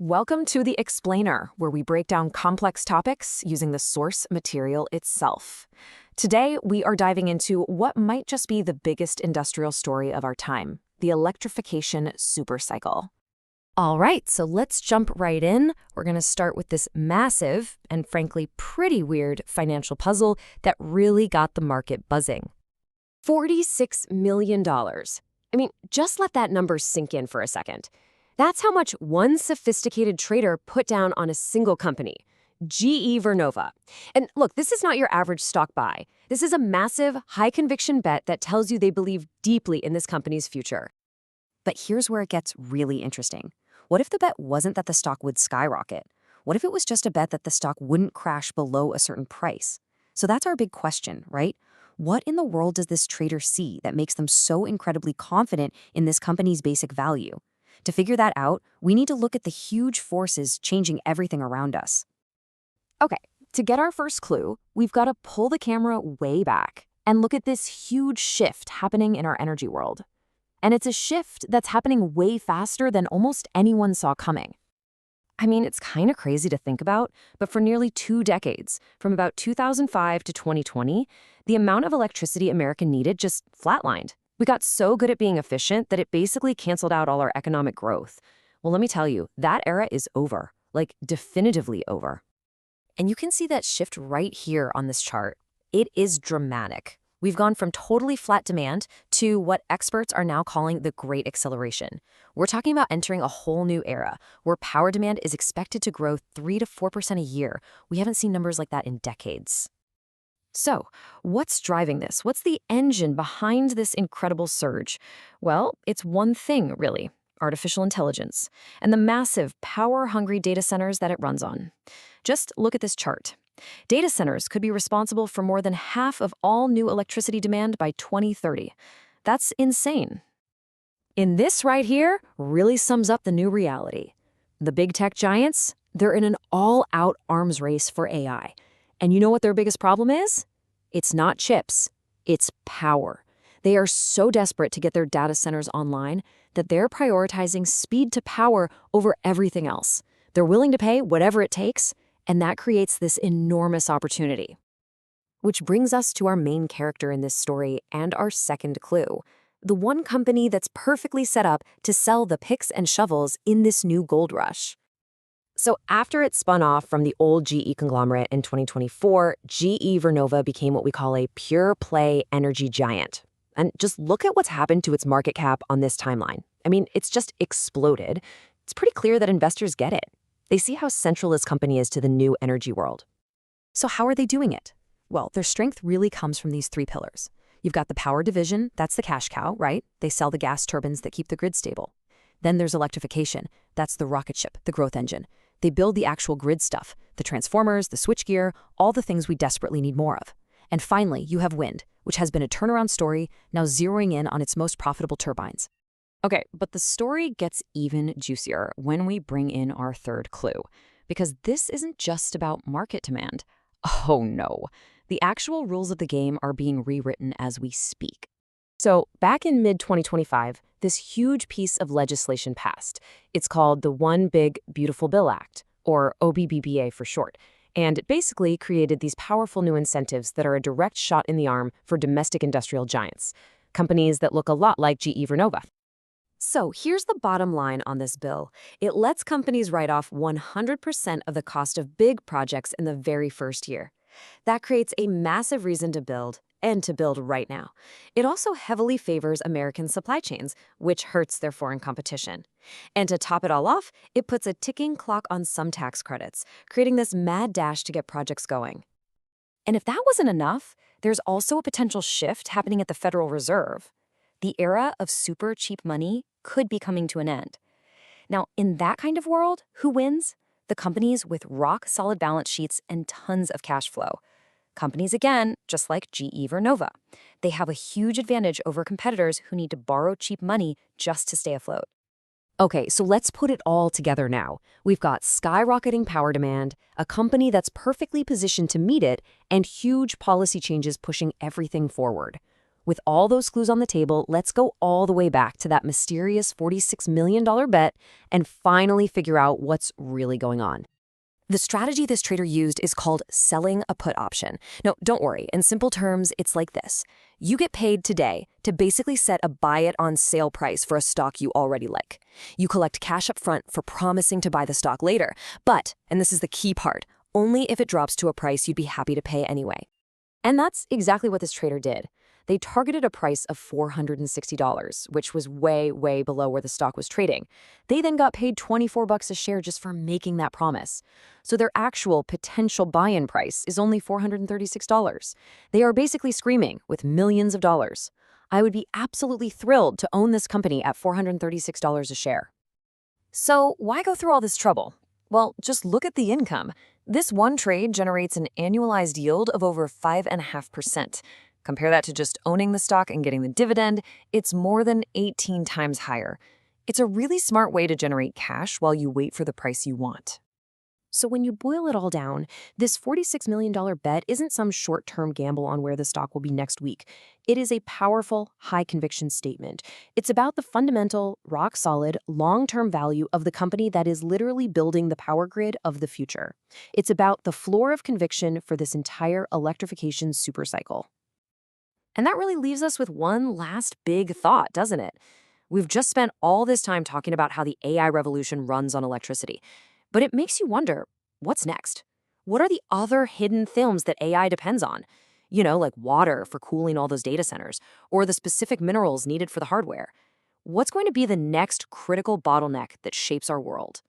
Welcome to The Explainer, where we break down complex topics using the source material itself. Today, we are diving into what might just be the biggest industrial story of our time, the electrification supercycle. All right, so let's jump right in. We're going to start with this massive and frankly pretty weird financial puzzle that really got the market buzzing. $46 million. I mean, just let that number sink in for a second. That's how much one sophisticated trader put down on a single company, GE Vernova. And look, this is not your average stock buy. This is a massive, high-conviction bet that tells you they believe deeply in this company's future. But here's where it gets really interesting. What if the bet wasn't that the stock would skyrocket? What if it was just a bet that the stock wouldn't crash below a certain price? So that's our big question, right? What in the world does this trader see that makes them so incredibly confident in this company's basic value? To figure that out, we need to look at the huge forces changing everything around us. Okay, to get our first clue, we've got to pull the camera way back and look at this huge shift happening in our energy world. And it's a shift that's happening way faster than almost anyone saw coming. I mean, it's kind of crazy to think about, but for nearly 2 decades, from about 2005 to 2020, the amount of electricity America needed just flatlined. We got so good at being efficient that it basically canceled out all our economic growth. Well, let me tell you, that era is over, like definitively over. And you can see that shift right here on this chart. It is dramatic. We've gone from totally flat demand to what experts are now calling the Great Acceleration. We're talking about entering a whole new era where power demand is expected to grow 3 to 4% a year. We haven't seen numbers like that in decades. So, what's driving this? What's the engine behind this incredible surge? Well, it's one thing, really: artificial intelligence and the massive, power-hungry data centers that it runs on. Just look at this chart. Data centers could be responsible for more than half of all new electricity demand by 2030. That's insane. And this right here really sums up the new reality. The big tech giants, they're in an all-out arms race for AI. And you know what their biggest problem is? It's not chips, it's power. They are so desperate to get their data centers online that they're prioritizing speed to power over everything else. They're willing to pay whatever it takes, and that creates this enormous opportunity. Which brings us to our main character in this story and our second clue, the one company that's perfectly set up to sell the picks and shovels in this new gold rush. So after it spun off from the old GE conglomerate in 2024, GE Vernova became what we call a pure-play energy giant. And just look at what's happened to its market cap on this timeline. I mean, it's just exploded. It's pretty clear that investors get it. They see how central this company is to the new energy world. So how are they doing it? Well, their strength really comes from these 3 pillars. You've got the power division, that's the cash cow, right? They sell the gas turbines that keep the grid stable. Then there's electrification. That's the rocket ship, the growth engine. They build the actual grid stuff, the transformers, the switchgear, all the things we desperately need more of. And finally, you have wind, which has been a turnaround story, now zeroing in on its most profitable turbines. Okay, but the story gets even juicier when we bring in our third clue, because this isn't just about market demand. Oh no, the actual rules of the game are being rewritten as we speak. So back in mid-2025, this huge piece of legislation passed. It's called the One Big Beautiful Bill Act, or OBBBA for short, and it basically created these powerful new incentives that are a direct shot in the arm for domestic industrial giants, companies that look a lot like GE Vernova. So here's the bottom line on this bill. It lets companies write off 100% of the cost of big projects in the very first year. That creates a massive reason to build, and to build right now. It also heavily favors American supply chains, which hurts their foreign competition. And to top it all off, it puts a ticking clock on some tax credits, creating this mad dash to get projects going. And if that wasn't enough, there's also a potential shift happening at the Federal Reserve. The era of super cheap money could be coming to an end. Now, in that kind of world, who wins? The companies with rock-solid balance sheets and tons of cash flow. Companies, again, just like GE Vernova. They have a huge advantage over competitors who need to borrow cheap money just to stay afloat. Okay, so let's put it all together now. We've got skyrocketing power demand, a company that's perfectly positioned to meet it, and huge policy changes pushing everything forward. With all those clues on the table, let's go all the way back to that mysterious $46 million bet and finally figure out what's really going on. The strategy this trader used is called selling a put option. No, don't worry. In simple terms, it's like this. You get paid today to basically set a buy it on sale price for a stock you already like. You collect cash up front for promising to buy the stock later, but, and this is the key part, only if it drops to a price you'd be happy to pay anyway. And that's exactly what this trader did. They targeted a price of $460, which was way, way below where the stock was trading. They then got paid $24 a share just for making that promise. So their actual potential buy-in price is only $436. They are basically screaming with millions of dollars. I would be absolutely thrilled to own this company at $436 a share. So why go through all this trouble? Well, just look at the income. This one trade generates an annualized yield of over 5.5%. Compare that to just owning the stock and getting the dividend, it's more than 18 times higher. It's a really smart way to generate cash while you wait for the price you want. So when you boil it all down, this $46 million bet isn't some short-term gamble on where the stock will be next week. It is a powerful, high-conviction statement. It's about the fundamental, rock-solid, long-term value of the company that is literally building the power grid of the future. It's about the floor of conviction for this entire electrification supercycle. And that really leaves us with one last big thought, doesn't it? We've just spent all this time talking about how the AI revolution runs on electricity. But it makes you wonder, what's next? What are the other hidden films that AI depends on? Like water for cooling all those data centers, or the specific minerals needed for the hardware. What's going to be the next critical bottleneck that shapes our world?